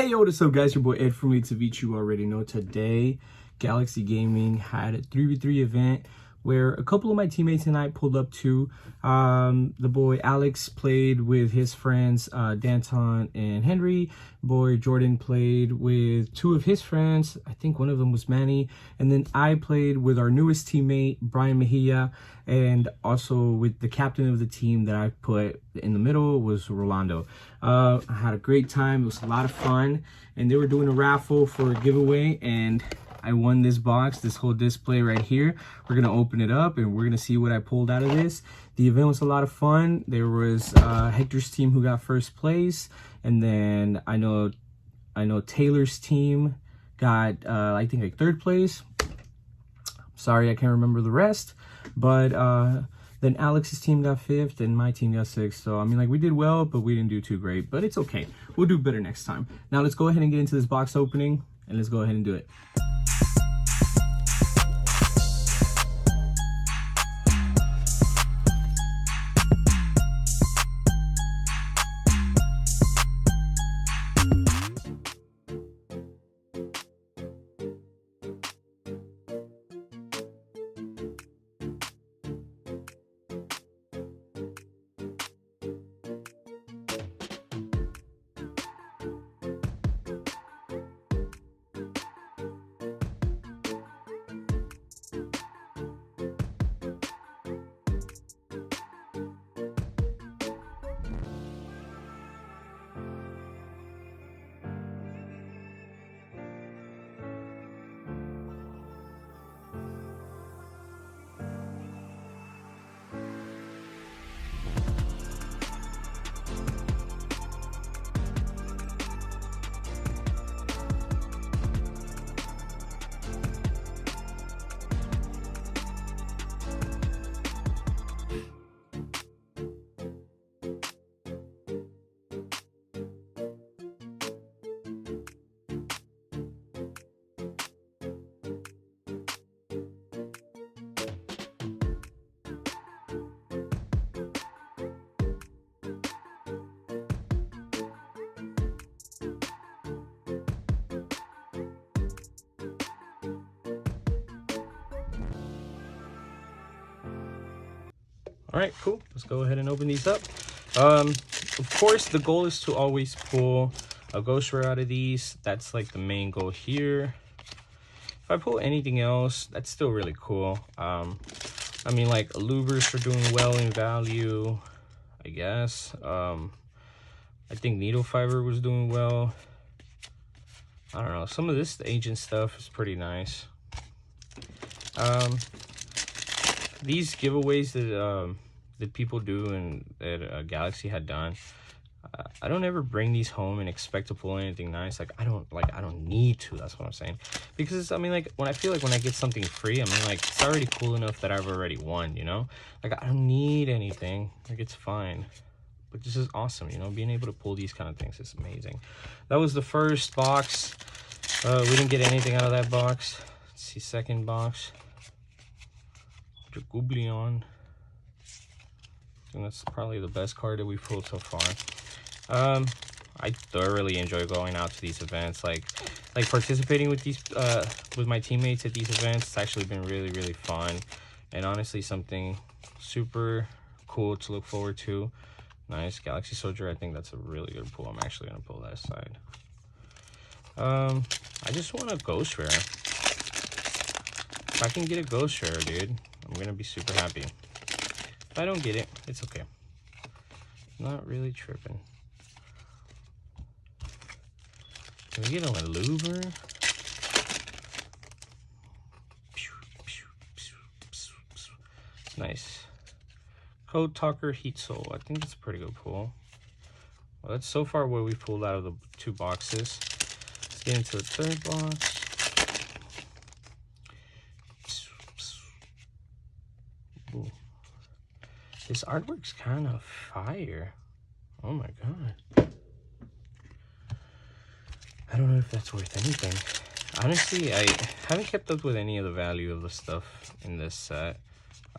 Hey, yo, what's up, guys? Your boy Ed from Leagues of Each. You already know today, Galaxy Gaming had a 3v3 event where a couple of my teammates and I pulled up to. The boy Alex played with his friends Danton and Henry. Boy Jordan played with two of his friends. I think one of them was Manny. And then I played with our newest teammate, Brian Mejia, and also with the captain of the team that I put in the middle was Rolando. I had a great time. It was a lot of fun, and they were doing a raffle for a giveaway, and I won this box, this whole display right here. We're gonna open it up and we're gonna see what I pulled out of this. The event was a lot of fun. There was Hector's team who got first place, and then I know Taylor's team got I think like third place. Sorry, I can't remember the rest, but then Alex's team got fifth and my team got sixth. So I mean, like, we did well, but we didn't do too great, but it's okay. We'll do better next time. Now let's go ahead and get into this box opening, and let's go ahead and do it. All right, cool. Let's go ahead and open these up. Of course, the goal is to always pull a ghost rare out of these. That's like the main goal here. If I pull anything else, that's still really cool. I mean, like, Lubers are doing well in value, I guess. I think Needle Fiber was doing well. I don't know. Some of this agent stuff is pretty nice. These giveaways that people do and that Galaxy had done, I don't ever bring these home and expect to pull anything nice. I don't need to. That's what I'm saying. Because I mean, like, when I feel like when I get something free, I mean, like, it's already cool enough that I've already won, you know? Like, I don't need anything. Like, it's fine. But this is awesome, you know? Being able to pull these kind of things is amazing. That was the first box. We didn't get anything out of that box. Let's see, second box. Gublion. And that's probably the best card that we've pulled so far. I thoroughly enjoy going out to these events, like participating with these with my teammates at these events. It's actually been really fun, and honestly something super cool to look forward to. Nice Galaxy Soldier. I think that's a really good pull. I'm actually gonna pull that side. I just want a ghost rare. If I can get a ghost rare, dude, I'm gonna be super happy. If I don't get it, it's okay. Not really tripping. Can we get a Luber? Nice. Code Talker Heat Soul. I think that's a pretty good pull. Well, that's so far what we pulled out of the two boxes. Let's get into the third box. Ooh. This artwork's kind of fire. Oh my god. I don't know if that's worth anything. Honestly, I haven't kept up with any of the value of the stuff in this set.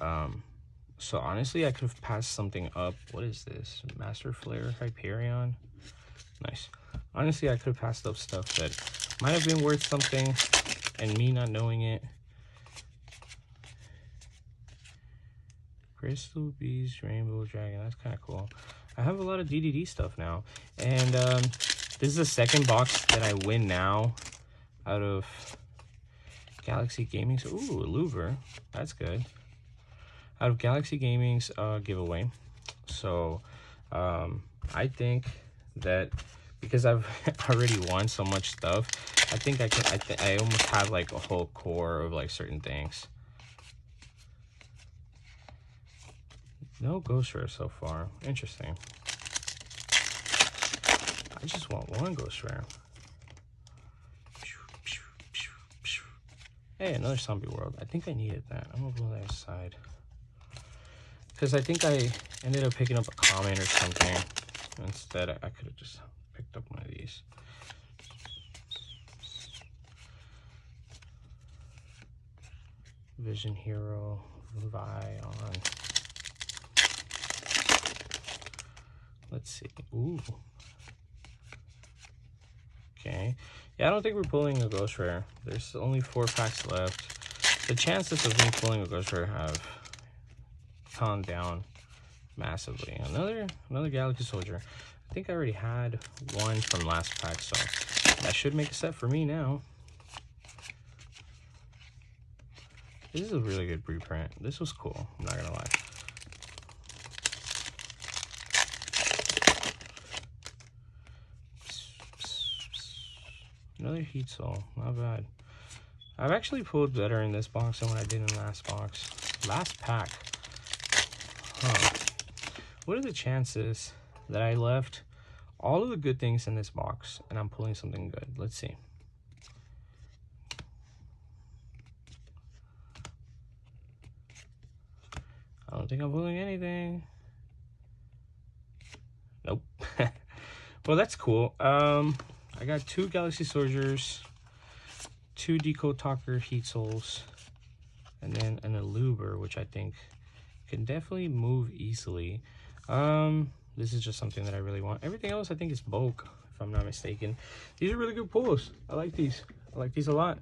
So honestly, I could have passed something up. What is this? Master Flare Hyperion. Nice. Honestly, I could have passed up stuff that might have been worth something and me not knowing it. Crystal Beast, Rainbow Dragon. That's kind of cool. I have a lot of DDD stuff now. And this is the second box that I win now out of Galaxy Gaming's. Ooh, a Louver. That's good. Out of Galaxy Gaming's giveaway. So I think that because I've already won so much stuff, I think I can. I almost have like a whole core of like certain things. No Ghost Rare so far. Interesting. I just want one Ghost Rare. Hey, another Zombie World. I think I needed that. I'm gonna blow that aside. Because I think I ended up picking up a comment or something. Instead, I could have just picked up one of these. Vision Hero, Vion. Let's see. Ooh. Okay. Yeah, I don't think we're pulling a Ghost Rare. There's only 4 packs left. The chances of me pulling a Ghost Rare have gone down massively. Another Galaxy Soldier. I think I already had one from last pack, so that should make a set for me now. This is a really good reprint. This was cool. I'm not gonna lie. Another Heat Soul, not bad. I've actually pulled better in this box than what I did in the last box. Last pack. Huh. What are the chances that I left all of the good things in this box and I'm pulling something good? Let's see. I don't think I'm pulling anything. Nope. Well, that's cool. I got 2 Galaxy Soldiers, 2 Decode Talker Heat Souls, and then an Eluber, which I think can definitely move easily. This is just something that I really want. Everything else I think is bulk, if I'm not mistaken. These are really good pulls. I like these. I like these a lot.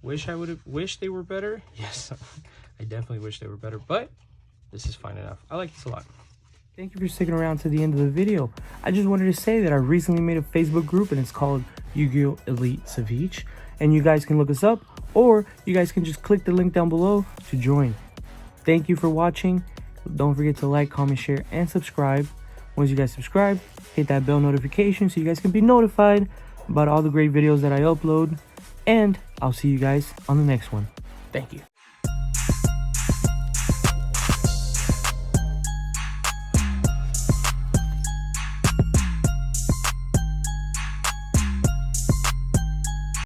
Wish they were better. Yes, I definitely wish they were better, but this is fine enough. I like this a lot. Thank you for sticking around to the end of the video. I just wanted to say that I recently made a Facebook group and it's called Yu-Gi-Oh! Elite Ceviche. And you guys can look us up or you guys can just click the link down below to join. Thank you for watching. Don't forget to like, comment, share, and subscribe. Once you guys subscribe, hit that bell notification so you guys can be notified about all the great videos that I upload. And I'll see you guys on the next one. Thank you.